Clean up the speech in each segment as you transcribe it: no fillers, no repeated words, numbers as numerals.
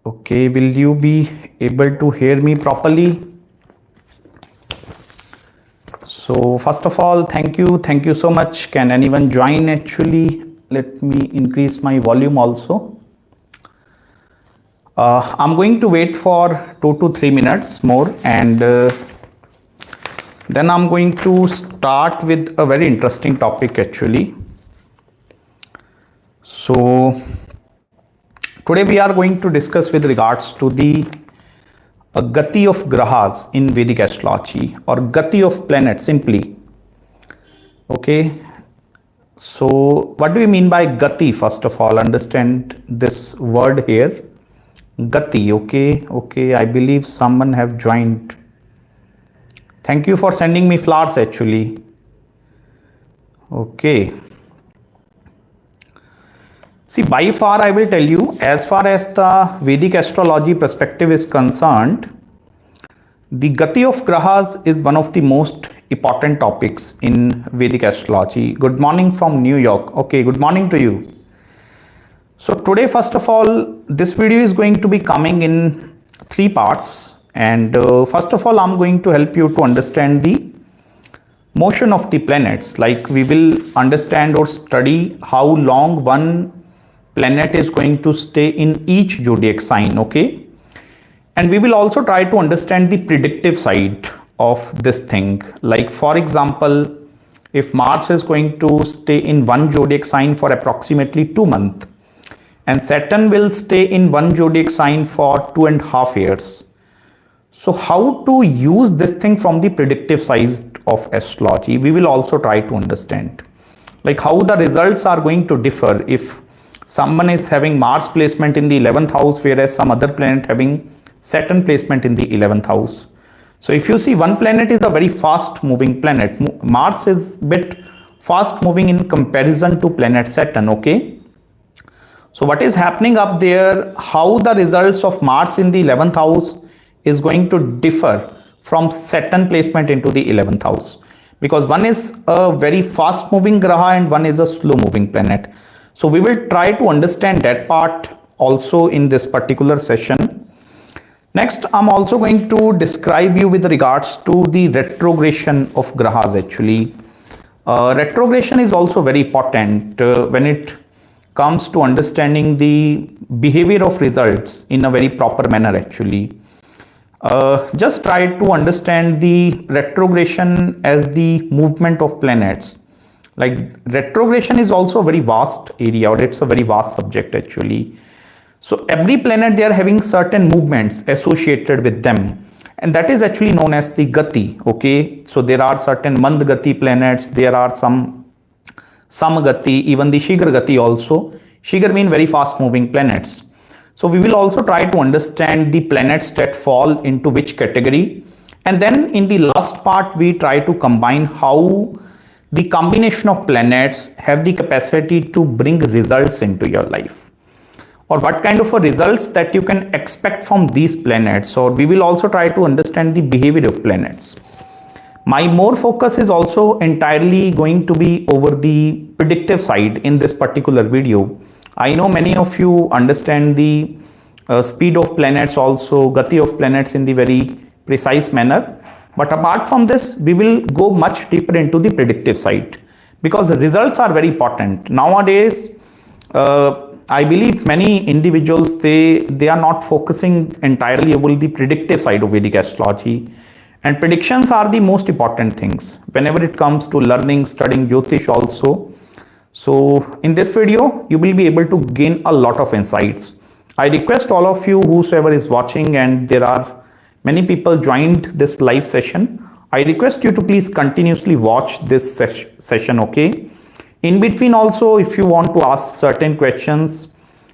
Okay, will you be able to hear me properly? So first of all, thank you so much. Can anyone join actually? Let me increase my volume also. I'm going to wait for 2 to 3 minutes more, and then I'm going to start with a very interesting topic actually. So today we are going to discuss with regards to the Gati of Grahas in Vedic astrology, or Gati of planets simply. Okay, so what do you mean by Gati? First of all, understand this word here, Gati. Okay, I believe someone have joined. Thank you for sending me flowers actually. Okay. See, by far I will tell you, as far as the Vedic astrology perspective is concerned, the Gati of Grahas is one of the most important topics in Vedic astrology. Good morning from New York. Okay, good morning to you. So today, first of all, this video is going to be coming in 3 parts. And first of all, I'm going to help you to understand the motion of the planets. Like we will understand or study how long one planet is going to stay in each zodiac sign, okay? And we will also try to understand the predictive side of this thing. Like for example, if Mars is going to stay in one zodiac sign for approximately 2 months, and Saturn will stay in one zodiac sign for 2.5 years. So how to use this thing from the predictive side of astrology, we will also try to understand. Like how the results are going to differ if someone is having Mars placement in the 11th house, whereas some other planet having Saturn placement in the 11th house. So if you see, one planet is a very fast moving planet. Mars is a bit fast moving in comparison to planet Saturn, okay? So what is happening up there, how the results of Mars in the 11th house is going to differ from Saturn placement into the 11th house. Because one is a very fast moving Graha and one is a slow moving planet. So we will try to understand that part also in this particular session. Next, I'm also going to describe you with regards to the retrogression of Grahas actually. Retrogression is also very important when it comes to understanding the behavior of results in a very proper manner actually. Just try to understand the retrogression as the movement of planets. Like retrogression is also a very vast area, or it's a very vast subject actually. So every planet, they are having certain movements associated with them, and that is actually known as the Gati. Okay, so there are certain Mand Gati planets, there are some Gati, even the Shigar Gati also. Shigar mean very fast moving planets. So we will also try to understand the planets that fall into which category, and then in the last part we try to combine how the combination of planets have the capacity to bring results into your life, or what kind of a results that you can expect from these planets. Or we will also try to understand the behavior of planets. My more focus is also entirely going to be over the predictive side in this particular video. I know many of you understand the speed of planets, also Gati of planets in the very precise manner. But apart from this, we will go much deeper into the predictive side, because the results are very important. Nowadays, I believe many individuals, they are not focusing entirely over the predictive side of Vedic astrology. And predictions are the most important things whenever it comes to learning, studying Jyotish also. So in this video, you will be able to gain a lot of insights. I request all of you, whosoever is watching, and there are many people joined this live session, I request you to please continuously watch this session, okay? In between also, if you want to ask certain questions,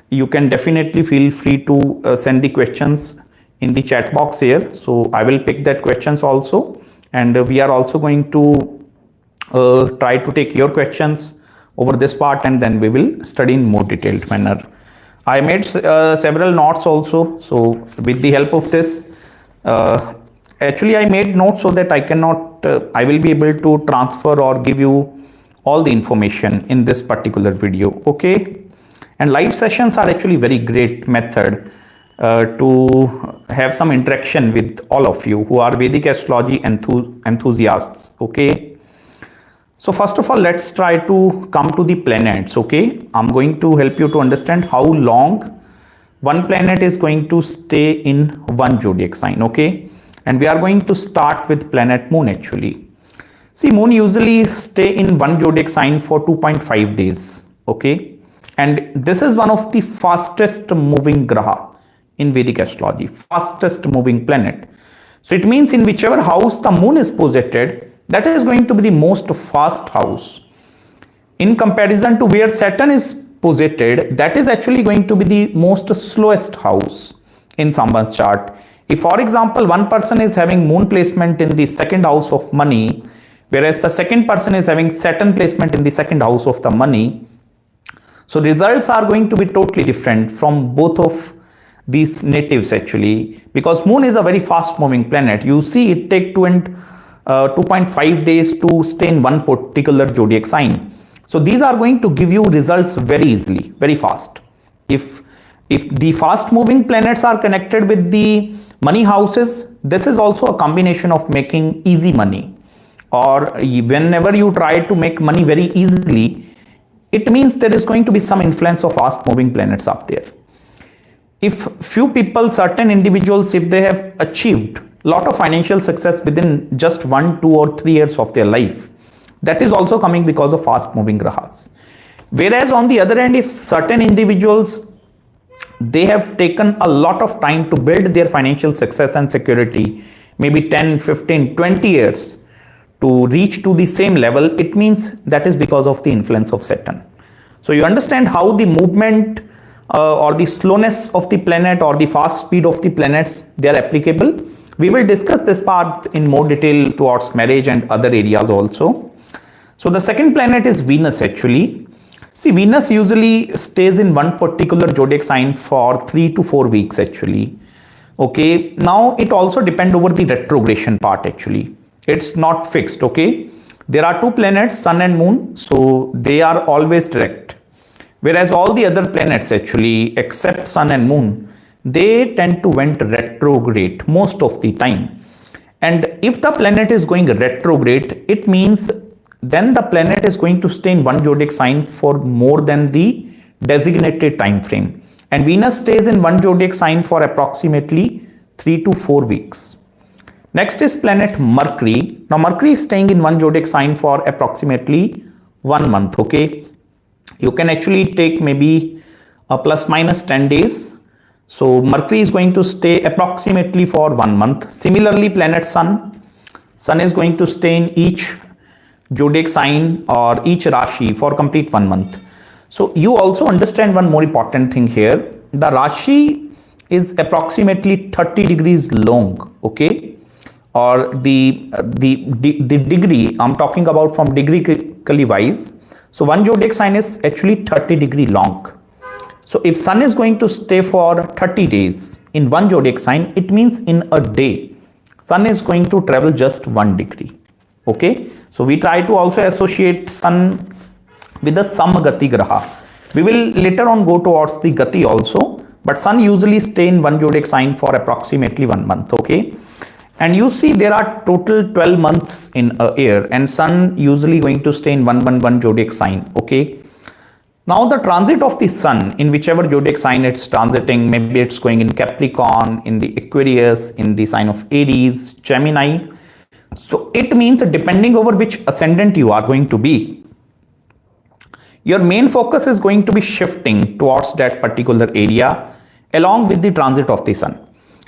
you can definitely feel free to send the questions in the chat box here. So I will pick that questions also, and we are also going to try to take your questions over this part, and then we will study in more detailed manner. I made several notes also, so with the help of this, actually I made notes so that I will be able to transfer or give you all the information in this particular video, okay? And live sessions are actually very great method. to have some interaction with all of you who are Vedic astrology enthusiasts. Okay. So first of all, let's try to come to the planets. Okay. I'm going to help you to understand how long one planet is going to stay in one zodiac sign. Okay. And we are going to start with planet Moon actually. See, Moon usually stay in one zodiac sign for 2.5 days. Okay. And this is one of the fastest moving Graha in Vedic astrology, fastest moving planet. So it means in whichever house the Moon is posited, that is going to be the most fast house. In comparison to where Saturn is posited, that is actually going to be the most slowest house in someone's chart. If, for example, one person is having Moon placement in the second house of money, whereas the second person is having Saturn placement in the second house of the money, so results are going to be totally different from both of these natives actually, because Moon is a very fast moving planet. You see, it takes 2.5 days to stay in one particular zodiac sign. So these are going to give you results very easily, very fast. If the fast moving planets are connected with the money houses, this is also a combination of making easy money. Or whenever you try to make money very easily, it means there is going to be some influence of fast moving planets up there. If few people, certain individuals, if they have achieved a lot of financial success within just 1, 2 or 3 years of their life, that is also coming because of fast moving grahas. Whereas on the other hand, if certain individuals, they have taken a lot of time to build their financial success and security, maybe 10, 15, 20 years to reach to the same level, it means that is because of the influence of Saturn. So you understand how the movement or the slowness of the planet or the fast speed of the planets, they are applicable. We will discuss this part in more detail towards marriage and other areas also. So the second planet is Venus actually. See, Venus usually stays in one particular zodiac sign for 3 to 4 weeks actually. Okay, now it also depends over the retrogression part actually. It's not fixed. Okay, there are two planets, Sun and Moon, so they are always direct. Whereas all the other planets actually, except Sun and Moon, they tend to went retrograde most of the time. And if the planet is going retrograde, it means then the planet is going to stay in one zodiac sign for more than the designated time frame. And Venus stays in one zodiac sign for approximately 3 to 4 weeks. Next is planet Mercury. Now Mercury is staying in one zodiac sign for approximately 1 month. Okay, you can actually take maybe a plus minus 10 days. So Mercury is going to stay approximately for 1 month. Similarly, planet Sun is going to stay in each zodiac sign or each Rashi for complete 1 month. So you also understand one more important thing here. The Rashi is approximately 30 degrees long. Okay, or the degree I'm talking about from degree wise. So one zodiac sign is actually 30 degree long. So if Sun is going to stay for 30 days in one zodiac sign, it means in a day, Sun is going to travel just 1 degree. Okay, so we try to also associate Sun with the Samgati Graha. We will later on go towards the Gati also, but Sun usually stay in one zodiac sign for approximately 1 month. Okay, and you see there are total 12 months in a year, and Sun usually going to stay in one zodiac sign. Okay, now the transit of the Sun in whichever zodiac sign it's transiting, maybe it's going in Capricorn, in the Aquarius, in the sign of Aries, Gemini. So it means depending over which ascendant you are going to be, your main focus is going to be shifting towards that particular area along with the transit of the Sun.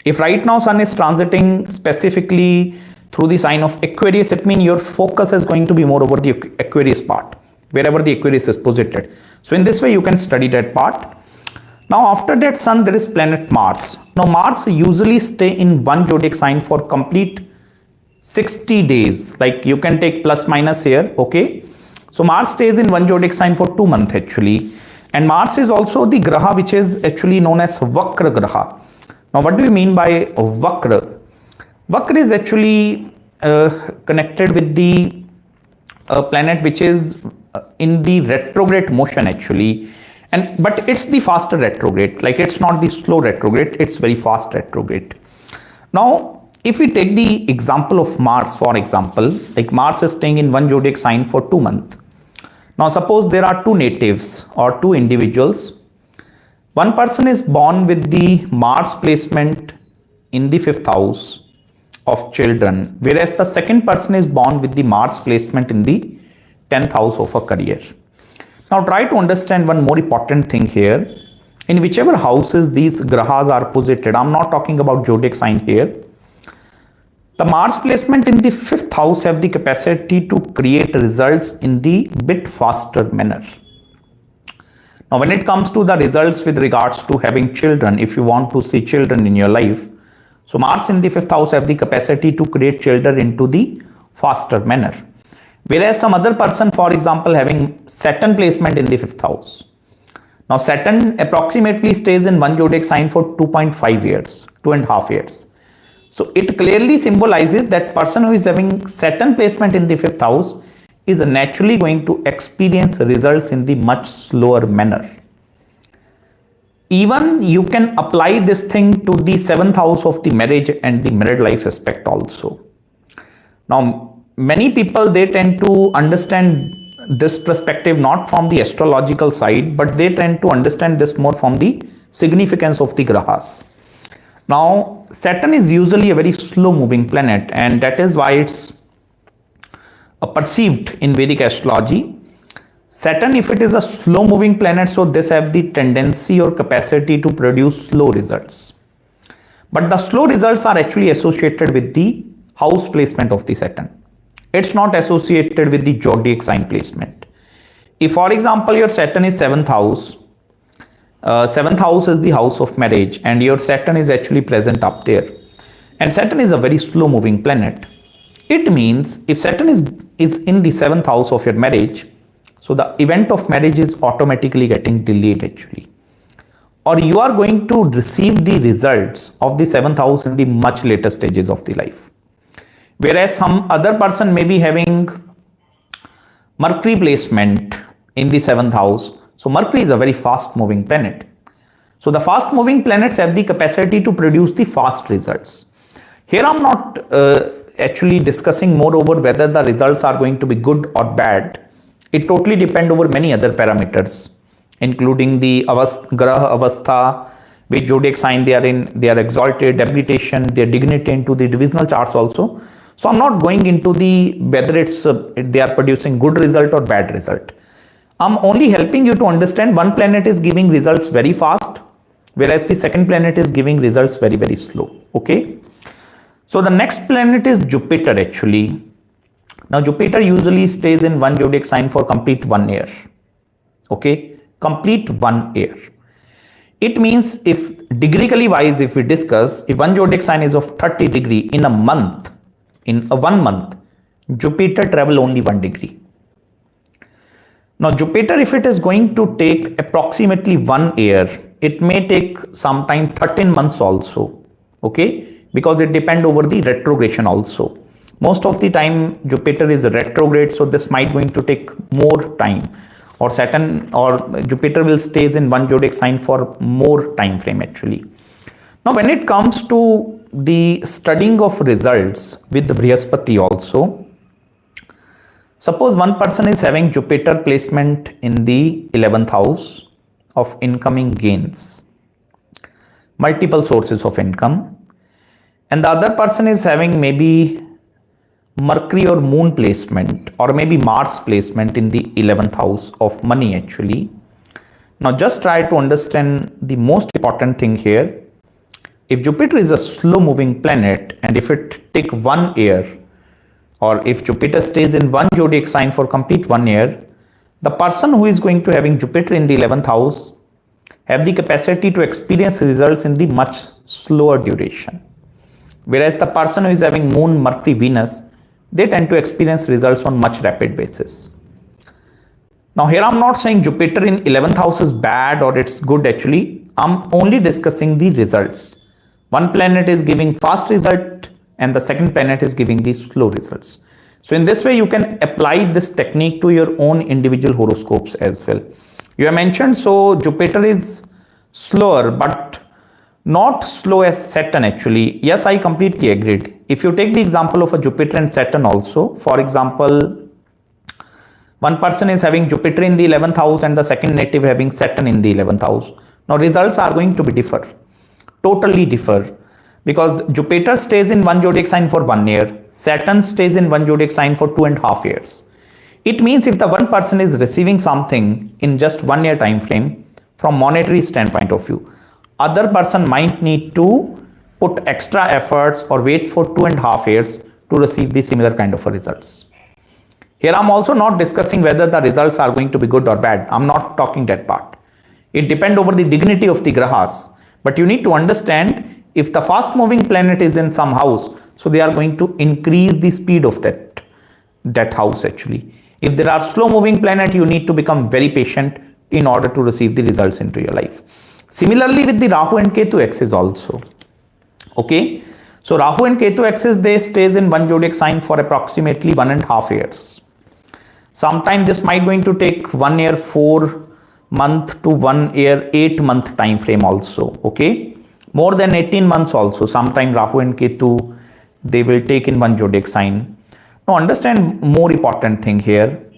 If right now Sun is transiting specifically through the sign of Aquarius, it means your focus is going to be more over the Aquarius part, wherever the Aquarius is posited. So in this way you can study that part. Now after that Sun, there is planet Mars. Now Mars usually stay in one zodiac sign for complete 60 days. Like you can take plus minus here. Okay, so Mars stays in one zodiac sign for 2 months actually. And Mars is also the Graha which is actually known as Vakra Graha. Now what do you mean by Vakra? Vakra is actually connected with the planet which is in the retrograde motion actually. But it's the faster retrograde. Like, it's not the slow retrograde, it's very fast retrograde. Now, if we take the example of Mars, for example, like Mars is staying in one zodiac sign for 2 months. Now, suppose there are two natives or two individuals. One person is born with the Mars placement in the 5th house of children, whereas the second person is born with the Mars placement in the 10th house of a career. Now, try to understand one more important thing here. In whichever houses these grahas are posited, I'm not talking about zodiac sign here. The Mars placement in the 5th house have the capacity to create results in the bit faster manner. Now, when it comes to the results with regards to having children, if you want to see children in your life, so Mars in the 5th house have the capacity to create children into the faster manner. Whereas some other person, for example, having Saturn placement in the 5th house. Now, Saturn approximately stays in one zodiac sign for 2.5 years, 2.5 years. So it clearly symbolizes that person who is having Saturn placement in the 5th house is naturally going to experience results in the much slower manner. Even you can apply this thing to the 7th house of the marriage and the married life aspect also. Now, many people, they tend to understand this perspective not from the astrological side, but they tend to understand this more from the significance of the grahas. Now, Saturn is usually a very slow moving planet, and that is why it's perceived in Vedic astrology. Saturn, if it is a slow moving planet, so this have the tendency or capacity to produce slow results. But the slow results are actually associated with the house placement of the Saturn. It's not associated with the zodiac sign placement. If, for example, your Saturn is 7th house, 7th house is the house of marriage, and your Saturn is actually present up there, and Saturn is a very slow moving planet. It means if Saturn is in the 7th house of your marriage, so the event of marriage is automatically getting delayed actually, or you are going to receive the results of the 7th house in the much later stages of the life. Whereas some other person may be having Mercury placement in the 7th house. So Mercury is a very fast moving planet. So the fast moving planets have the capacity to produce the fast results. Here I'm not actually discussing more over whether the results are going to be good or bad. It totally depends over many other parameters, including the Graha Avastha, which zodiac sign they are in, their exalted, debilitation, their dignity into the divisional charts also. So I'm not going into the whether it's they are producing good result or bad result. I'm only helping you to understand one planet is giving results very fast, whereas the second planet is giving results very, very slow. Okay. So the next planet is Jupiter actually. Now Jupiter usually stays in one zodiac sign for complete 1 year. Okay. Complete 1 year. It means if degreecally wise, if we discuss, if one zodiac sign is of 30 degree in a month, in a 1 month, Jupiter travel only 1 degree. Now Jupiter, if it is going to take approximately 1 year, it may take sometime 13 months also. Okay, because it depends over the retrogression also. Most of the time Jupiter is retrograde, so this might going to take more time, or Saturn or Jupiter will stays in one zodiac sign for more time frame actually. Now when it comes to the studying of results with Brihaspati also, suppose one person is having Jupiter placement in the 11th house of incoming gains, multiple sources of income, and the other person is having maybe Mercury or Moon placement or maybe Mars placement in the 11th house of money actually. Now just try to understand the most important thing here. If Jupiter is a slow moving planet and if it take 1 year, or if Jupiter stays in one zodiac sign for complete 1 year, the person who is going to having Jupiter in the 11th house have the capacity to experience results in the much slower duration. Whereas the person who is having Moon, Mercury, Venus, they tend to experience results on much rapid basis. Now here I'm not saying Jupiter in 11th house is bad or it's good actually. I'm only discussing the results. One planet is giving fast result and the second planet is giving the slow results. So in this way you can apply this technique to your own individual horoscopes as well. You have mentioned, so Jupiter is slower, but not slow as Saturn actually. Yes, I completely agreed. If you take the example of a Jupiter and Saturn also, for example, one person is having Jupiter in the 11th house and the second native having Saturn in the 11th house. Now results are going to be totally differ, because Jupiter stays in one zodiac sign for 1 year, Saturn stays in one zodiac sign for 2.5 years. It means if the one person is receiving something in just 1 year time frame from monetary standpoint of view, other person might need to put extra efforts or wait for 2.5 years to receive the similar kind of results. Here I'm also not discussing whether the results are going to be good or bad. I'm not talking that part. It depends over the dignity of the grahas. But you need to understand, if the fast moving planet is in some house, so they are going to increase the speed of that house actually. If there are slow moving planet, you need to become very patient in order to receive the results into your life. Similarly with the Rahu and Ketu axis also. Okay. So Rahu and Ketu axis, they stays in one zodiac sign for approximately 1.5 years. Sometimes this might going to take 1 year 4 month to 1 year 8 month time frame also. Okay. More than 18 months also. Sometime Rahu and Ketu, they will take in one zodiac sign. Now understand more important thing here.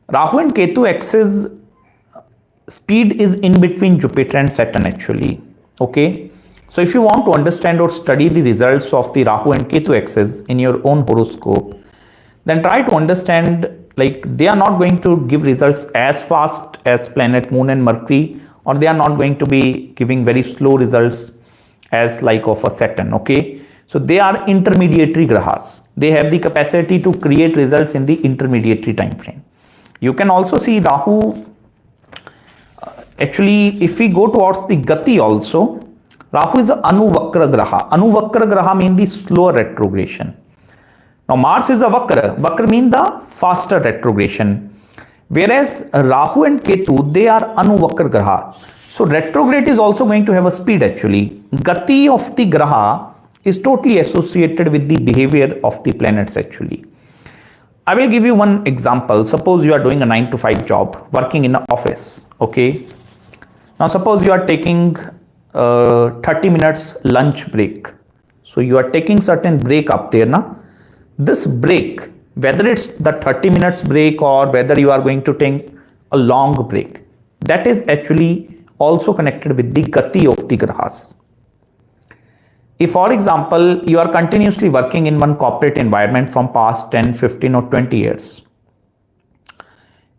Rahu and Ketu axis speed is in between Jupiter and Saturn actually. Okay. So if you want to understand or study the results of the Rahu and Ketu axis in your own horoscope, then try to understand, like, they are not going to give results as fast as planet Moon and Mercury, or they are not going to be giving very slow results as like of a Saturn. Okay. So they are intermediary grahas. They have the capacity to create results in the intermediary time frame. You can also see Rahu, actually if we go towards the Gati also, Rahu is a Anuvakra Graha. Anuvakra Graha means the slower retrogression. Now Mars is a Vakra. Vakra means the faster retrogression. Whereas Rahu and Ketu, they are Anuvakra Graha. So retrograde is also going to have a speed actually. Gati of the Graha is totally associated with the behavior of the planets actually. I will give you one example. Suppose you are doing a 9 to 5 job, working in an office. Okay. Now suppose you are taking 30 minutes lunch break. So you are taking certain break up there. Na? This break, whether it's the 30 minutes break or whether you are going to take a long break, that is actually also connected with the Gati of the Grahas. If, for example, you are continuously working in one corporate environment from past 10, 15 or 20 years,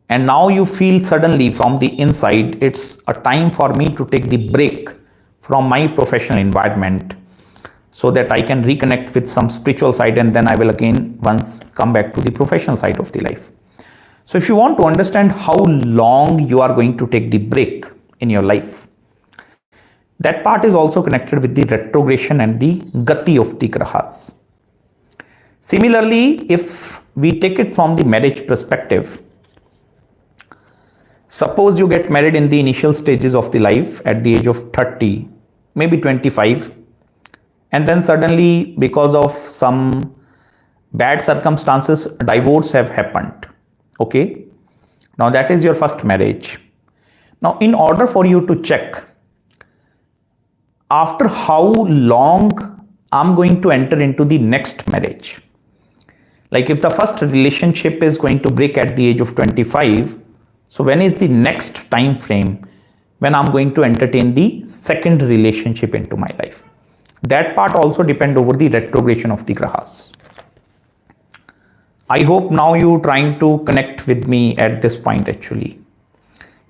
and now you feel suddenly from the inside, it's a time for me to take the break from my professional environment so that I can reconnect with some spiritual side, and then I will again once come back to the professional side of the life. So if you want to understand how long you are going to take the break in your life, that part is also connected with the retrogression and the Gati of the Grahas. Similarly, if we take it from the marriage perspective, suppose you get married in the initial stages of the life at the age of 30, maybe 25, and then suddenly because of some bad circumstances, divorce have happened. Okay. Now that is your first marriage. Now in order for you to check after how long I'm going to enter into the next marriage, like if the first relationship is going to break at the age of 25, so when is the next time frame when I'm going to entertain the second relationship into my life? That part also depend over the retrogression of the grahas. I hope now you trying to connect with me at this point actually.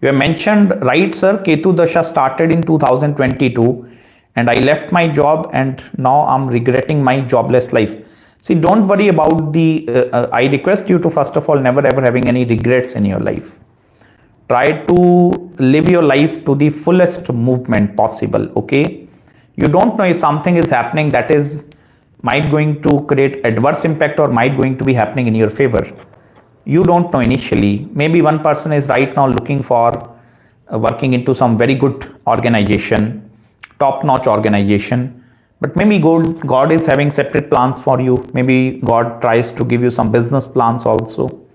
You have mentioned, right sir, Ketu Dasha started in 2022 and I left my job and now I'm regretting my jobless life. See, don't worry about the, I request you to first of all never ever having any regrets in your life. Try to live your life to the fullest movement possible. Okay. You don't know if something is happening that is might going to create adverse impact or might going to be happening in your favor. You don't know initially. Maybe one person is right now looking for working into some very good organization, top-notch organization, but maybe God is having separate plans for you. Maybe God tries to give you some business plans also.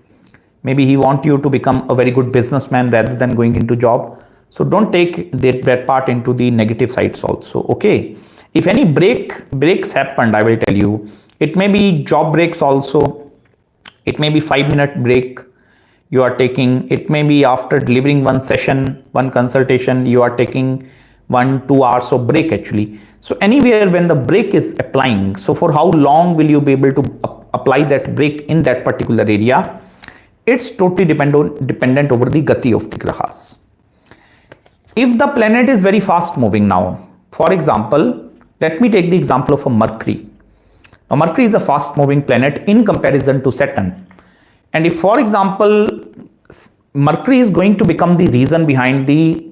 Maybe he want you to become a very good businessman rather than going into job. So don't take that part into the negative sides also. Okay. If any breaks happened, I will tell you, it may be job breaks also. It may be 5-minute break you are taking. It may be after delivering one session, one consultation, you are taking 1-2 hours of break actually. So anywhere when the break is applying, so for how long will you be able to apply that break in that particular area? It's totally dependent over the Gati of the Grahas. If the planet is very fast moving now, for example, let me take the example of a Mercury. Now, Mercury is a fast moving planet in comparison to Saturn. And if, for example, Mercury is going to become the reason behind the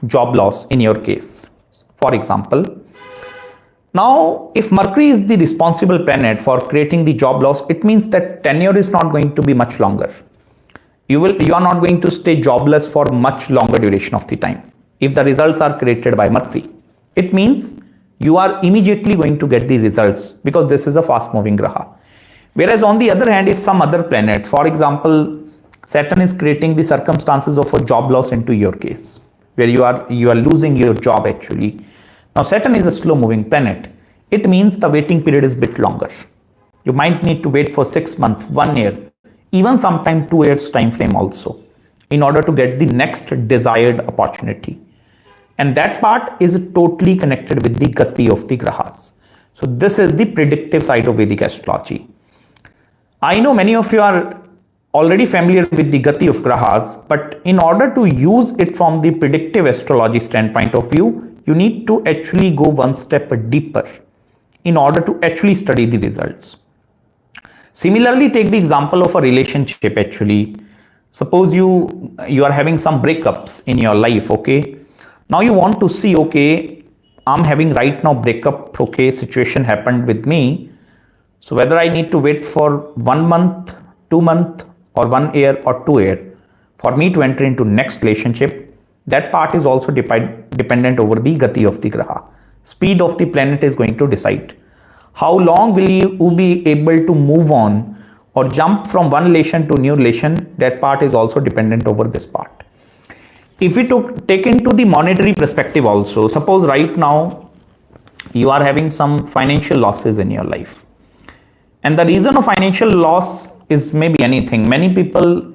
job loss in your case, for example, now if Mercury is the responsible planet for creating the job loss, it means that tenure is not going to be much longer. You are not going to stay jobless for much longer duration of the time. If the results are created by Mercury, it means you are immediately going to get the results because this is a fast moving Graha. Whereas on the other hand, if some other planet, for example, Saturn is creating the circumstances of a job loss into your case, where you are losing your job actually. Now Saturn is a slow moving planet. It means the waiting period is a bit longer. You might need to wait for 6 months, 1 year, even sometime 2 years time frame also in order to get the next desired opportunity. And that part is totally connected with the Gati of the Grahas. So this is the predictive side of Vedic astrology. I know many of you are already familiar with the Gati of Grahas, but in order to use it from the predictive astrology standpoint of view, you need to actually go one step deeper in order to actually study the results. Similarly, take the example of a relationship actually. Suppose you are having some breakups in your life, okay? Now you want to see, okay, I'm having right now breakup, okay, situation happened with me. So whether I need to wait for 1 month, 2 months, or 1 year or 2 years for me to enter into next relationship, that part is also dependent over the Gati of the Graha. Speed of the planet is going to decide. How long will you be able to move on or jump from one relation to new relation? That part is also dependent over this part. If we take into the monetary perspective also, suppose right now you are having some financial losses in your life. And the reason of financial loss is maybe anything. Many people,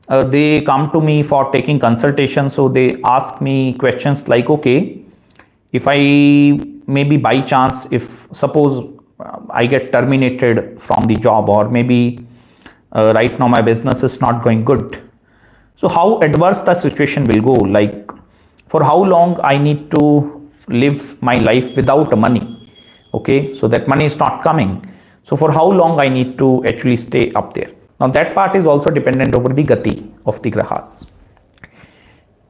they come to me for taking consultations. So they ask me questions like, okay, if I maybe by chance, if suppose I get terminated from the job, or maybe right now my business is not going good. So how adverse the situation will go, like for how long I need to live my life without money. Okay, so that money is not coming. So for how long I need to actually stay up there. Now that part is also dependent over the Gati of the Grahas.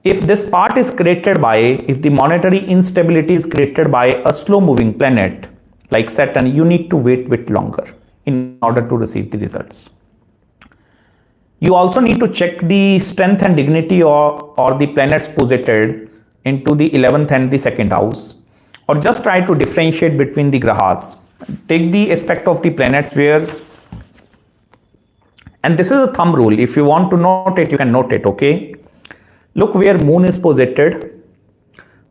If this part is created by, if the monetary instability is created by a slow moving planet like Saturn, you need to wait a bit longer in order to receive the results. You also need to check the strength and dignity or the planets posited into the 11th and the 2nd house, or just try to differentiate between the Grahas. Take the aspect of the planets where, and this is a thumb rule. If you want to note it, you can note it, okay? Look where Moon is posited.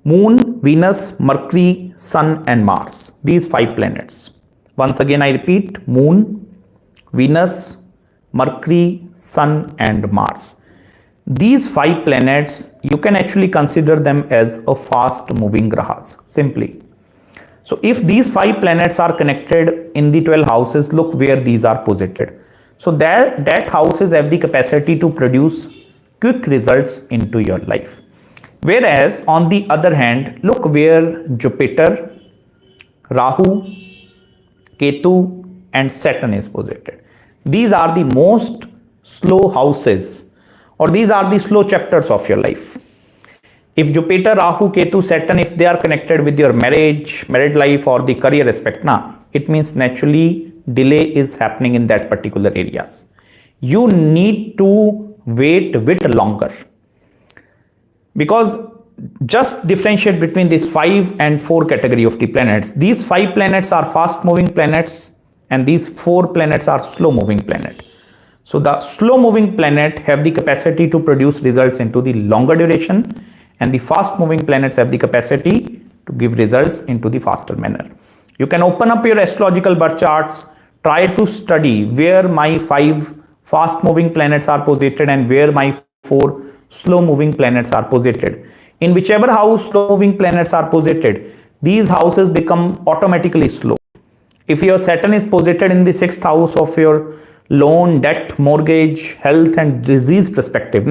Moon, Venus, Mercury, Sun and Mars. These 5 planets. Once again, I repeat, Moon, Venus, Mercury, Sun and Mars. These 5 planets, you can actually consider them as a fast moving Grahas, simply. So if these 5 planets are connected in the 12 houses, look where these are posited. So that houses have the capacity to produce quick results into your life. Whereas on the other hand, look where Jupiter, Rahu, Ketu and Saturn is posited. These are the most slow houses, or these are the slow chapters of your life. If Jupiter, Rahu, Ketu, Saturn, if they are connected with your married life or the career aspect, it means naturally delay is happening in that particular areas. You need to wait a bit longer, because just differentiate between these 5 and 4 category of the planets. These 5 planets are fast moving planets and these 4 planets are slow moving planet. So the slow moving planet have the capacity to produce results into the longer duration, and the fast moving planets have the capacity to give results into the faster manner. You can open up your astrological birth charts, try to study where my 5 fast moving planets are posited and where my 4 slow moving planets are posited. In whichever house slow moving planets are posited, these houses become automatically slow. If your Saturn is posited in the 6th house of your loan, debt, mortgage, health and disease perspective,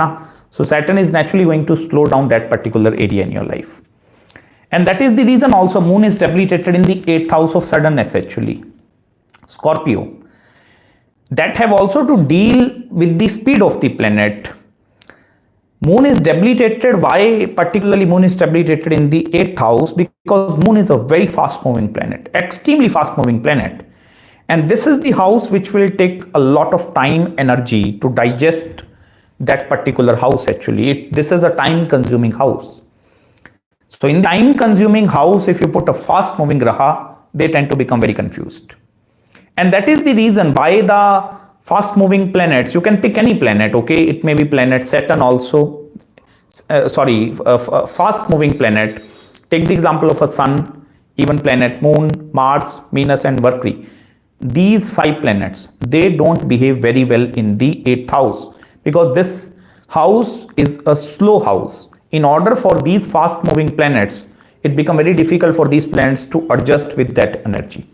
so Saturn is naturally going to slow down that particular area in your life. And that is the reason also Moon is debilitated in the 8th house of suddenness, actually, Scorpio. That have also to deal with the speed of the planet. Moon is debilitated. Why particularly Moon is debilitated in the 8th house? Because Moon is a very fast moving planet, extremely fast moving planet. And this is the house which will take a lot of time, energy to digest that particular house, actually. This is a time consuming house. So in time consuming house, if you put a fast moving Graha, they tend to become very confused. And that is the reason why the fast moving planets, you can pick any planet, okay? It may be planet Saturn also, fast moving planet. Take the example of a sun, even planet Moon, Mars, Venus and Vakri. These 5 planets, they don't behave very well in the 8th house because this house is a slow house. In order for these fast moving planets, it becomes very difficult for these planets to adjust with that energy.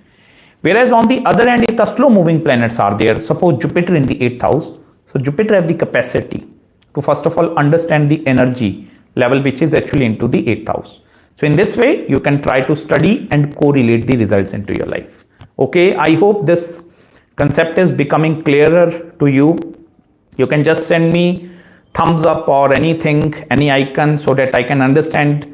Whereas on the other hand, if the slow moving planets are there, suppose Jupiter in the 8th house, so Jupiter have the capacity to first of all understand the energy level which is actually into the 8th house. So in this way, you can try to study and correlate the results into your life. Okay, I hope this concept is becoming clearer to you. You can just send me thumbs up or anything, any icon, so that I can understand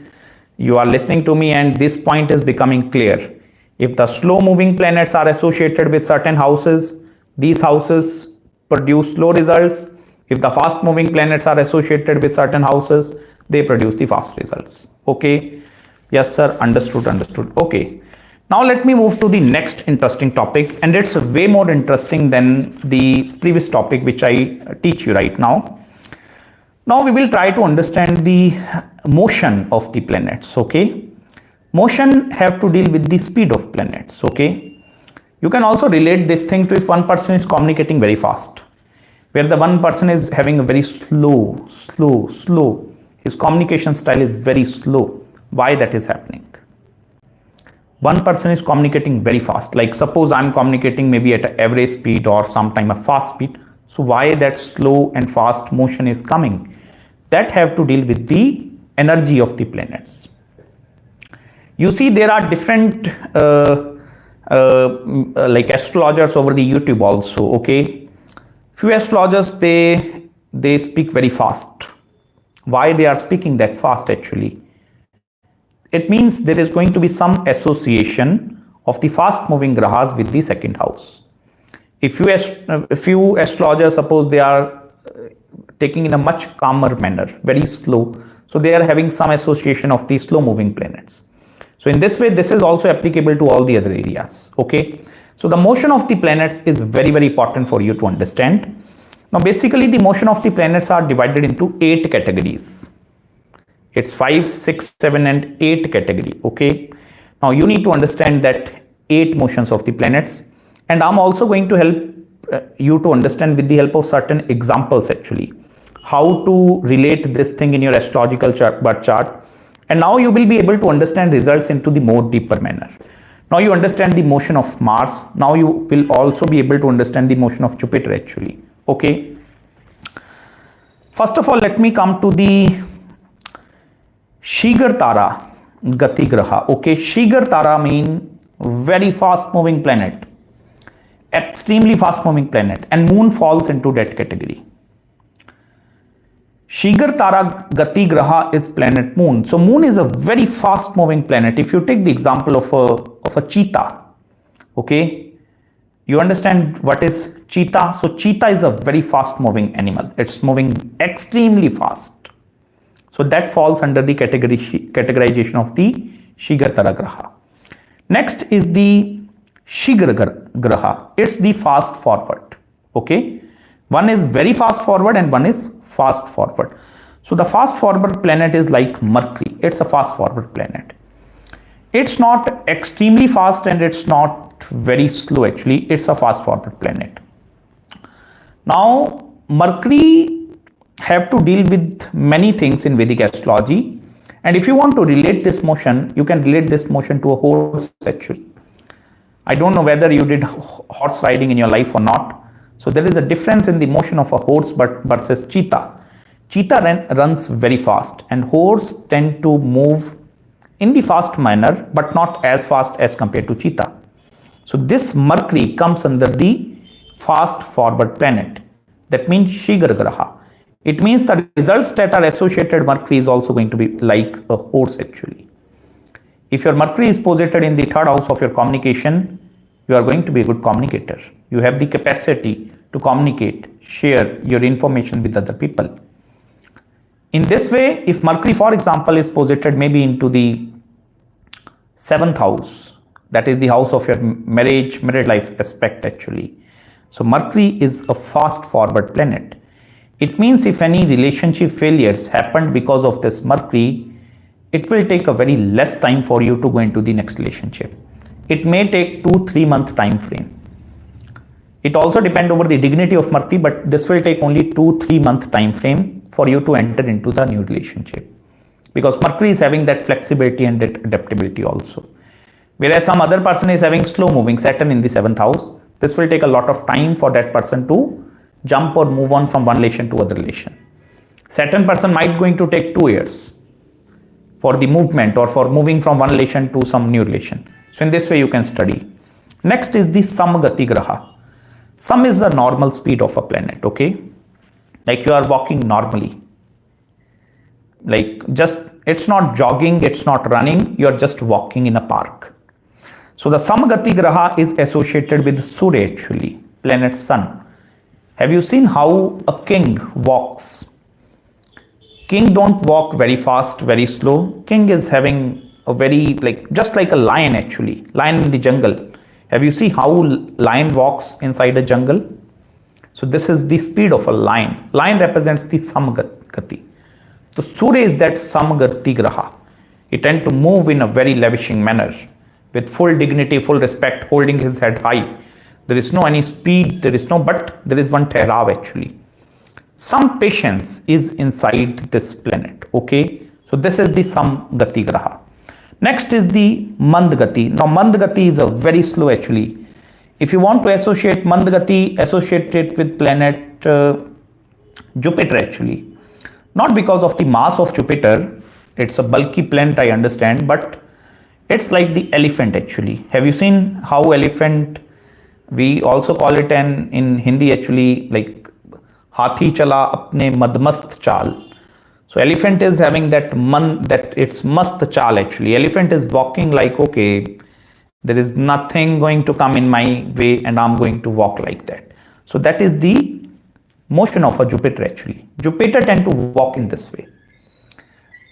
you are listening to me and this point is becoming clear. If the slow moving planets are associated with certain houses, these houses produce slow results. If the fast moving planets are associated with certain houses, they produce the fast results. Okay. Yes, sir. Understood. Okay. Now let me move to the next interesting topic, and it's way more interesting than the previous topic which I teach you right now. Now we will try to understand the motion of the planets. Okay. Motion have to deal with the speed of planets. Okay. You can also relate this thing to if one person is communicating very fast, where the one person is having a very slow. His communication style is very slow. Why that is happening? One person is communicating very fast. Like suppose I'm communicating maybe at an average speed or sometime a fast speed. So why that slow and fast motion is coming? That have to deal with the energy of the planets. You see, there are different like astrologers over the YouTube also. Okay, few astrologers they speak very fast. Why they are speaking that fast? Actually, it means there is going to be some association of the fast moving grahas with the 2nd house. If few astrologers, suppose they are taking in a much calmer manner, very slow, so they are having some association of the slow moving planets. So in this way, this is also applicable to all the other areas. Okay. So the motion of the planets is very, very important for you to understand. Now, basically the motion of the planets are divided into 8 categories. It's 5, 6, 7 and 8 category. Okay. Now you need to understand that 8 motions of the planets, and I'm also going to help you to understand with the help of certain examples actually how to relate this thing in your astrological birth chart. And now you will be able to understand results into the more deeper manner. Now you understand the motion of Mars. Now you will also be able to understand the motion of Jupiter actually. Okay. First of all, let me come to the Shigar Tara Gati Graha. Okay. Shigar Tara mean very fast moving planet, extremely fast moving planet, and Moon falls into that category. Shigar Tara Gati Graha is planet Moon. So Moon is a very fast moving planet. If you take the example of a cheetah, okay, you understand what is cheetah? So cheetah is a very fast moving animal. It's moving extremely fast. So that falls under the categorization of the Shigar Tara Graha. Next is the Shigar Graha. It's the fast forward. Okay. One is very fast forward and one is fast forward. So the fast forward planet is like Mercury. It's a fast forward planet. It's not extremely fast and it's not very slow actually. It's a fast forward planet. Now Mercury have to deal with many things in Vedic astrology. And if you want to relate this motion, you can relate this motion to a horse actually. I don't know whether you did horse riding in your life or not. So there is a difference in the motion of a horse but versus cheetah. Cheetah runs very fast and horse tend to move in the fast manner but not as fast as compared to cheetah. So this Mercury comes under the fast forward planet. That means Shigar Graha. It means the results that are associated Mercury is also going to be like a horse actually. If your Mercury is posited in the third house of your communication, you are going to be a good communicator. You have the capacity to communicate, share your information with other people. In this way, if Mercury, for example, is posited maybe into the 7th house, that is the house of your marriage life aspect actually. So Mercury is a fast forward planet. It means if any relationship failures happened because of this Mercury, it will take a very less time for you to go into the next relationship. It may take 2-3 month time frame. It also depends over the dignity of Mercury, but this will take only 2-3 month time frame for you to enter into the new relationship. Because Mercury is having that flexibility and that adaptability also. Whereas some other person is having slow moving Saturn in the 7th house, this will take a lot of time for that person to jump or move on from one relation to other relation. Saturn person might going to take 2 years for the movement or for moving from one relation to some new relation. So in this way you can study. Next is the Samgati Graha. Sam is the normal speed of a planet, okay? Like you are walking normally. Like just, it's not jogging, it's not running, you are just walking in a park. So the Samgati Graha is associated with Surya actually, planet Sun. Have you seen how a king walks? King don't walk very fast, very slow. King is having a very, just like a lion actually, lion in the jungle. Have you seen how lion walks inside a jungle? So this is the speed of a lion. Lion represents the Samgati. So Surya is that Samgati Graha. He tends to move in a very lavishing manner with full dignity, full respect, holding his head high. There is no any speed, but there is one Tehrav actually. Some patience is inside this planet, okay? So this is the Samgati Graha. Next is the Mandgati. Now Mandgati is a very slow actually. If you want to associate Mandgati, associate it with planet Jupiter actually. Not because of the mass of Jupiter, it's a bulky planet I understand, but it's like the elephant actually. Have you seen how elephant, we also call it in Hindi actually like Hathi chala apne madmast chal. So elephant is having that it's mast chal actually. Elephant is walking like, okay, there is nothing going to come in my way and I'm going to walk like that. So that is the motion of a Jupiter actually. Jupiter tend to walk in this way.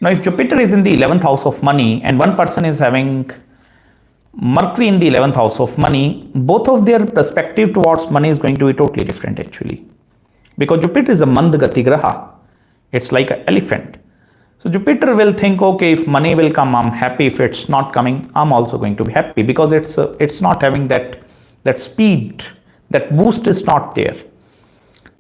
Now if Jupiter is in the 11th house of money and one person is having Mercury in the 11th house of money, both of their perspective towards money is going to be totally different actually. Because Jupiter is a Mandgati Graha. It's like an elephant. So Jupiter will think, okay, if money will come, I'm happy. If it's not coming, I'm also going to be happy because it's not having that speed, that boost is not there.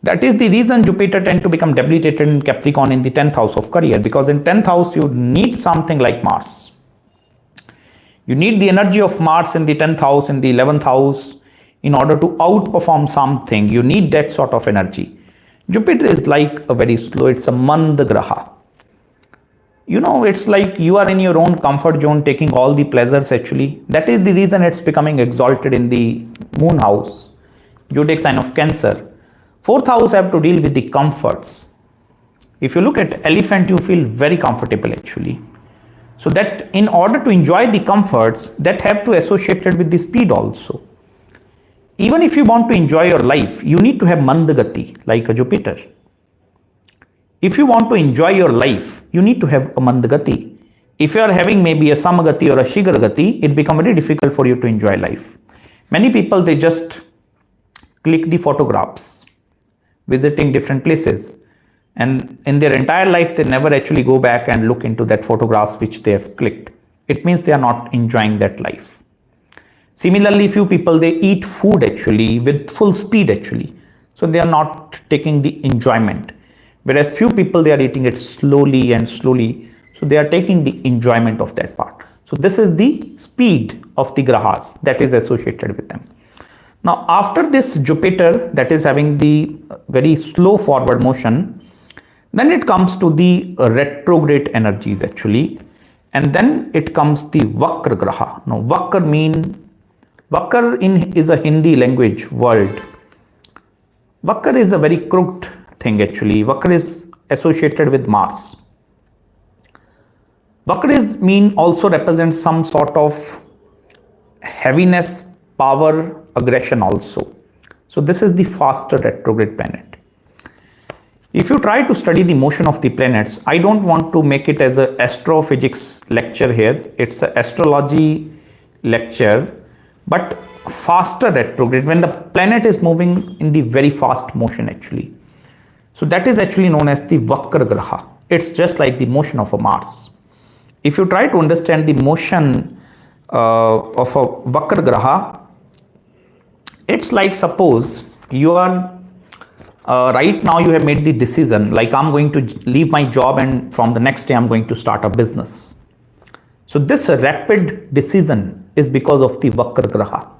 That is the reason Jupiter tend to become debilitated in Capricorn in the 10th house of career, because in 10th house you need something like Mars. You need the energy of Mars in the 10th house, in the 11th house in order to outperform something. You need that sort of energy. Jupiter is like a very slow, it's a Mand Graha. You know, it's like you are in your own comfort zone taking all the pleasures actually. That is the reason it's becoming exalted in the moon house, zodiac sign of Cancer. 4th house have to deal with the comforts. If you look at elephant, you feel very comfortable actually. So that in order to enjoy the comforts, that have to associate it with the speed also. Even if you want to enjoy your life, you need to have Mandgati, like a Jupiter. If you want to enjoy your life, you need to have a Mandgati. If you are having maybe a Samgati or a Shigargati, it becomes very difficult for you to enjoy life. Many people, they just click the photographs visiting different places. And in their entire life, they never actually go back and look into that photographs which they have clicked. It means they are not enjoying that life. Similarly, few people, they eat food actually with full speed actually. So they are not taking the enjoyment. Whereas few people, they are eating it slowly and slowly. So they are taking the enjoyment of that part. So this is the speed of the grahas that is associated with them. Now, after this Jupiter that is having the very slow forward motion, then it comes to the retrograde energies actually. And then it comes the Vakra Graha. Now, Vakar is a Hindi language word. Vakar is a very crooked thing actually. Vakar is associated with Mars. Vakar also represents some sort of heaviness, power, aggression also. So this is the faster retrograde planet. If you try to study the motion of the planets, I don't want to make it as an astrophysics lecture here. It's an astrology lecture, but faster retrograde, when the planet is moving in the very fast motion actually. So that is actually known as the Vakra Graha. It's just like the motion of a Mars. If you try to understand the motion of a Vakra Graha, it's like suppose you are right now you have made the decision like I'm going to leave my job and from the next day I'm going to start a business. So this rapid decision is because of the Vakra Graha.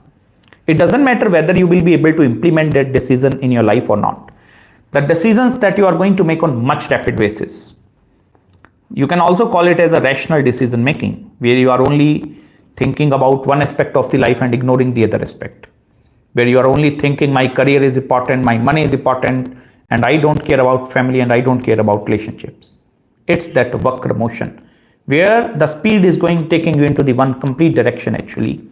It doesn't matter whether you will be able to implement that decision in your life or not. The decisions that you are going to make on much rapid basis. You can also call it as a rational decision making, where you are only thinking about one aspect of the life and ignoring the other aspect. Where you are only thinking my career is important, my money is important, and I don't care about family and I don't care about relationships. It's that Vakra motion, where the speed is taking you into the one complete direction actually.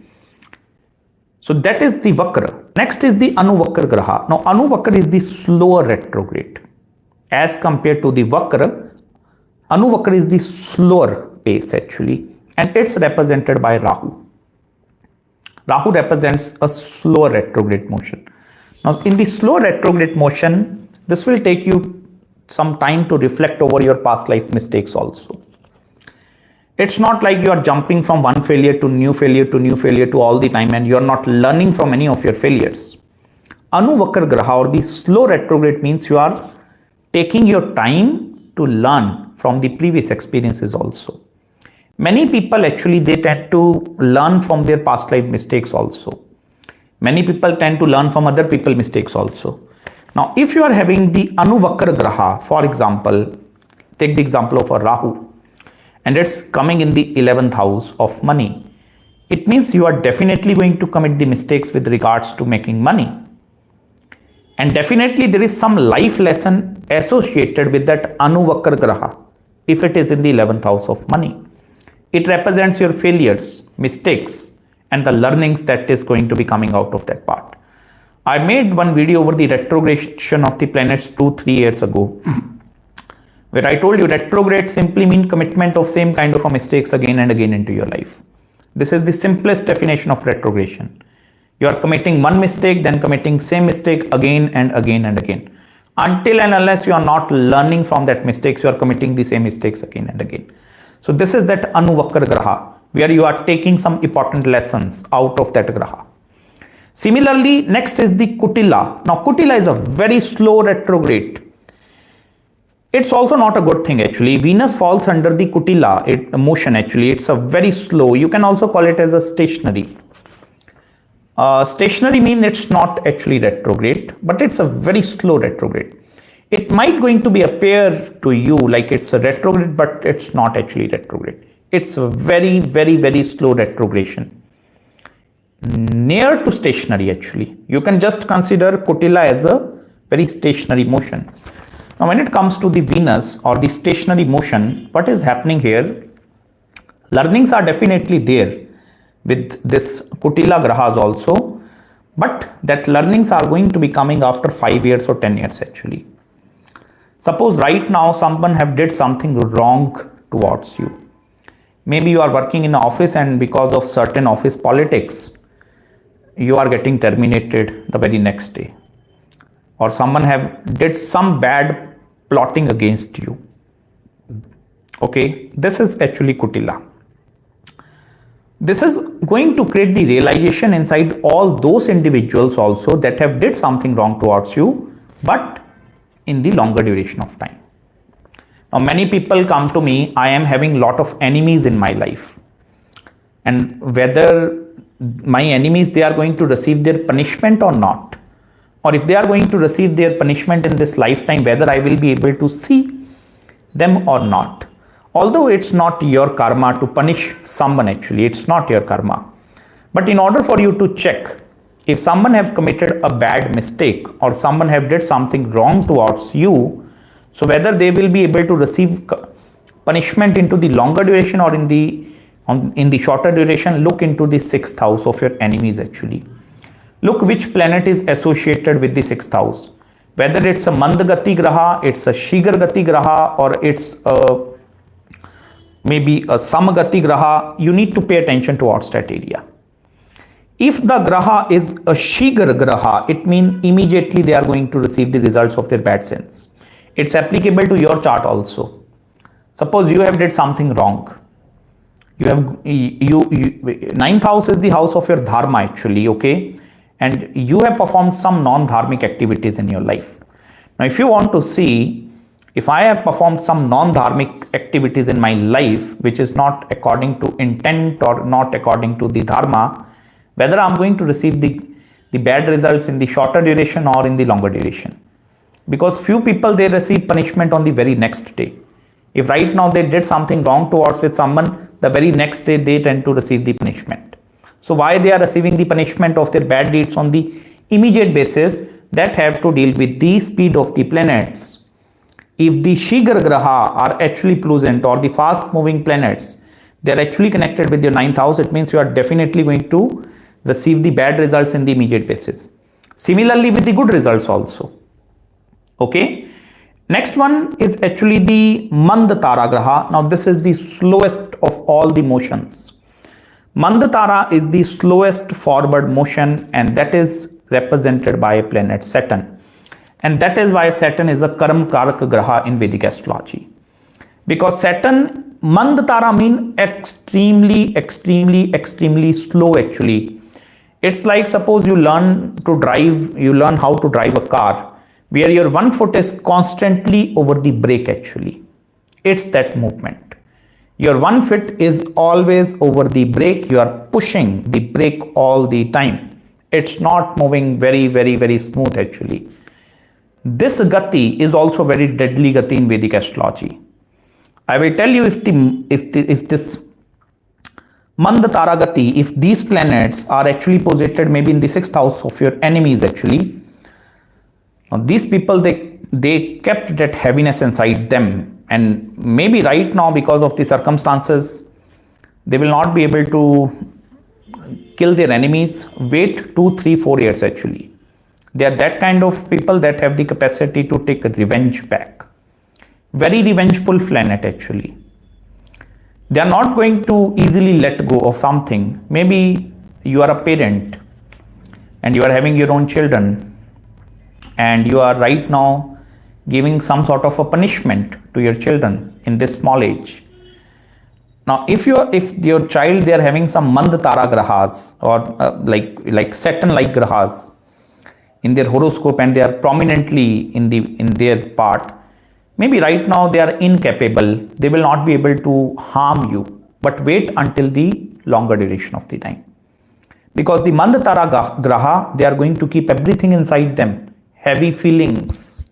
So that is the Vakra. Next is the Anuvakra Graha. Now Anuvakra is the slower retrograde. As compared to the Vakra, Anuvakra is the slower pace actually, and it's represented by Rahu. Rahu represents a slower retrograde motion. Now in the slow retrograde motion, this will take you some time to reflect over your past life mistakes also. It's not like you are jumping from one failure to new failure to new failure to all the time and you are not learning from any of your failures. Anuvakra Graha or the slow retrograde means you are taking your time to learn from the previous experiences also. Many people actually, they tend to learn from their past life mistakes also. Many people tend to learn from other people's mistakes also. Now, if you are having the Anuvakra Graha, for example, take the example of a Rahu, and it's coming in the 11th house of money. It means you are definitely going to commit the mistakes with regards to making money. And definitely there is some life lesson associated with that Anuvakra Graha if it is in the 11th house of money. It represents your failures, mistakes, and the learnings that is going to be coming out of that part. I made one video over the retrogression of the planets 2-3 years ago, where I told you retrograde simply means commitment of same kind of mistakes again and again into your life. This is the simplest definition of retrogression. You are committing one mistake, then committing same mistake again and again and again. Until and unless you are not learning from that mistakes, you are committing the same mistakes again and again. So this is that Anuvakra Graha, where you are taking some important lessons out of that Graha. Similarly, next is the Kutila. Now Kutila is a very slow retrograde. It's also not a good thing actually. Venus falls under the Kutila motion actually. It's a very slow. You can also call it as a stationary. Stationary means it's not actually retrograde, but it's a very slow retrograde. It might going to be appear to you like it's a retrograde, but it's not actually retrograde. It's a very, very, very slow retrogression. Near to stationary actually. You can just consider Kutila as a very stationary motion. Now when it comes to the Venus or the stationary motion, what is happening here? Learnings are definitely there with this Kutila Grahas also, but that learnings are going to be coming after 5 years or 10 years actually. Suppose right now someone have did something wrong towards you. Maybe you are working in an office and because of certain office politics, you are getting terminated the very next day. or someone have did some bad plotting against you. Okay, this is actually Kutila. This is going to create the realization inside all those individuals also that have did something wrong towards you, but in the longer duration of time. Now many people come to me, I am having lot of enemies in my life, and whether my enemies, they are going to receive their punishment or not, or if they are going to receive their punishment in this lifetime, whether I will be able to see them or not. Although it's not your karma to punish someone, actually it's not your karma, but in order for you to check if someone have committed a bad mistake or someone have did something wrong towards you, so whether they will be able to receive punishment into the longer duration or in the shorter duration, look into the 6th house of your enemies actually. Look which planet is associated with the 6th house. Whether it's a Mandagati Graha, it's a Shigargati Graha, or it's maybe a Samagati Graha, you need to pay attention towards that area. If the Graha is a Shigar Graha, it means immediately they are going to receive the results of their bad sins. It's applicable to your chart also. Suppose you have did something wrong. Ninth house is the house of your dharma actually, okay? And you have performed some non-dharmic activities in your life. Now, if you want to see, if I have performed some non-dharmic activities in my life, which is not according to intent or not according to the dharma, whether I'm going to receive the bad results in the shorter duration or in the longer duration. Because few people, they receive punishment on the very next day. If right now they did something wrong towards with someone, the very next day they tend to receive the punishment. So why they are receiving the punishment of their bad deeds on the immediate basis, that have to deal with the speed of the planets. If the Shigar Graha are actually pleasant, or the fast moving planets, they are actually connected with your 9th house, it means you are definitely going to receive the bad results in the immediate basis. Similarly with the good results also. Okay. Next one is actually the Mandatara Graha. Now this is the slowest of all the motions. Mandatara is the slowest forward motion, and that is represented by a planet Saturn. And that is why Saturn is a Karma Karaka Graha in Vedic astrology. Because Saturn, Mandatara mean extremely slow actually. It's like suppose you learn how to drive a car, where your one foot is constantly over the brake actually. It's that movement. Your one foot is always over the brake. You are pushing the brake all the time. It's not moving very smooth actually. This Gati is also very deadly Gati in Vedic astrology. I will tell you, if this Mandatara Gati, if these planets are actually posited maybe in the 6th house of your enemies actually, now these people, they kept that heaviness inside them, and maybe right now because of the circumstances, they will not be able to kill their enemies. Wait 2, 3, 4 years actually. They are that kind of people that have the capacity to take revenge back. Very revengeful planet actually. They are not going to easily let go of something. Maybe you are a parent and you are having your own children, and you are right now giving some sort of a punishment to your children in this small age. Now, if your child, they are having some Mandatara Grahas or like Saturn-like Grahas in their horoscope, and they are prominently in their part, maybe right now they are incapable. They will not be able to harm you, but wait until the longer duration of the time. Because the Mandatara Graha, they are going to keep everything inside them. Heavy feelings.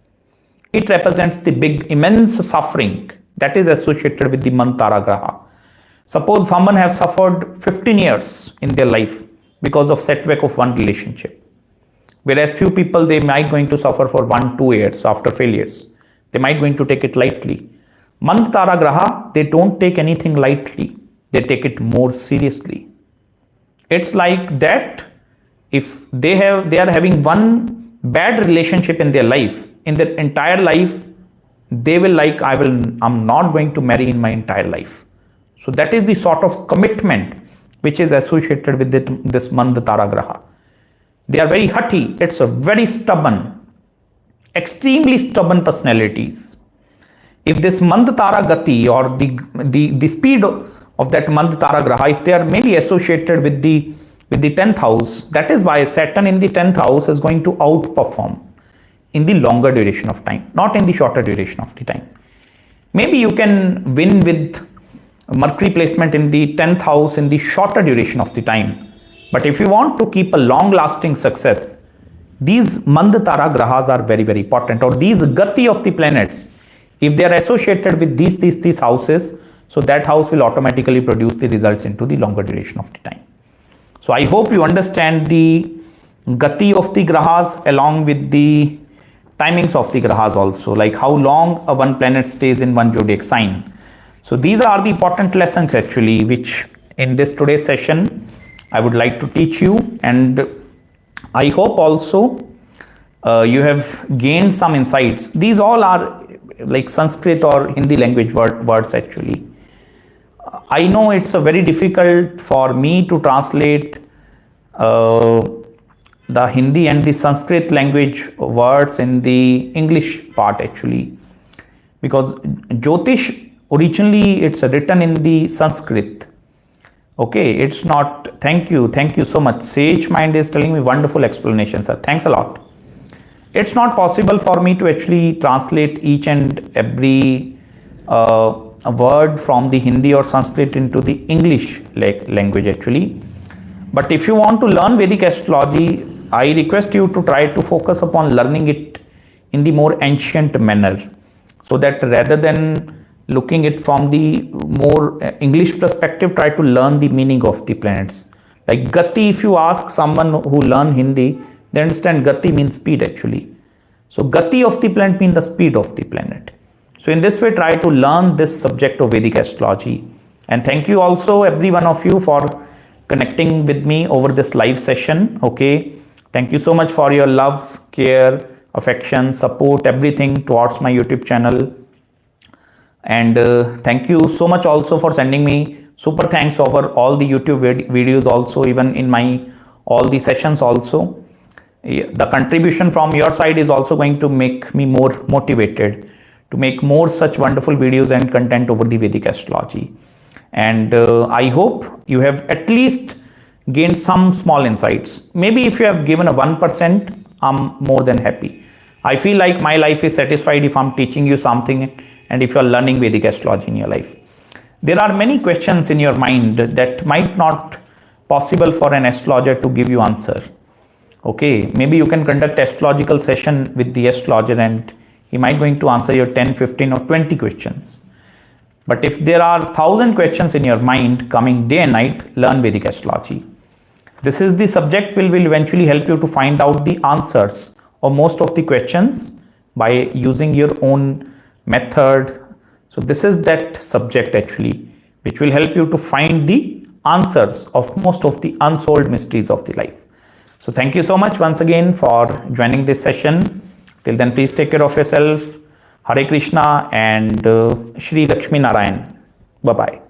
It represents the big, immense suffering that is associated with the Mandatara Graha. Suppose someone has suffered 15 years in their life because of setback of one relationship. Whereas few people, they might going to suffer for 1-2 years after failures. They might going to take it lightly. Mandatara Graha, they don't take anything lightly. They take it more seriously. It's like that if they are having one bad relationship in their life, in their entire life, they will like, I'm not going to marry in my entire life. So that is the sort of commitment which is associated with this Mandatara Graha. They are very haughty. It's a very stubborn. extremely stubborn personalities. If this Mandtara Gati or the speed of that Mandtara Graha, if they are maybe associated with the 10th house, that is why Saturn in the 10th house is going to outperform in the longer duration of time, not in the shorter duration of the time. Maybe you can win with Mercury placement in the 10th house in the shorter duration of the time. But if you want to keep a long lasting success, these Mandtara Grahas are very, very important, or these Gati of the planets, if they are associated with these houses, so that house will automatically produce the results into the longer duration of the time. So I hope you understand the Gati of the Grahas along with the timings of the Grahas also, like how long a one planet stays in one zodiac sign. So these are the important lessons actually, which in this today's session I would like to teach you, and I hope also you have gained some insights. These all are like Sanskrit or Hindi language words actually. I know it's a very difficult for me to translate the Hindi and the Sanskrit language words in the English part actually, because Jyotish originally it's written in the Sanskrit. Okay, it's not. Thank you so much. Sage Mind is telling me wonderful explanation, sir. Thanks a lot. It's not possible for me to actually translate each and every a word from the Hindi or Sanskrit into the English language actually. But if you want to learn Vedic astrology, I request you to try to focus upon learning it in the more ancient manner, so that rather than looking it from the more English perspective, try to learn the meaning of the planets. Like Gati, if you ask someone who learn Hindi, they understand Gati means speed actually. So Gati of the planet means the speed of the planet. So in this way, try to learn this subject of Vedic astrology. And thank you also every one of you for connecting with me over this live session. Okay. Thank you so much for your love, care, affection, support, everything towards my YouTube channel. And thank you so much also for sending me super thanks over all the YouTube videos also, even in my all the sessions also. The contribution from your side is also going to make me more motivated to make more such wonderful videos and content over the Vedic astrology. And I hope you have at least gained some small insights. Maybe if you have given a 1%, I'm more than happy. I feel like my life is satisfied if I'm teaching you something and if you're learning Vedic astrology in your life. There are many questions in your mind that might not possible for an astrologer to give you answer. Okay, maybe you can conduct astrological session with the astrologer and he might going to answer your 10, 15 or 20 questions. But if there are 1,000 questions in your mind coming day and night, learn Vedic astrology. This is the subject will eventually help you to find out the answers of most of the questions by using your own method. So this is that subject actually, which will help you to find the answers of most of the unsolved mysteries of the life. So thank you so much once again for joining this session. Till then, please take care of yourself. Hare Krishna and Shri Lakshmi Narayan. Bye-bye.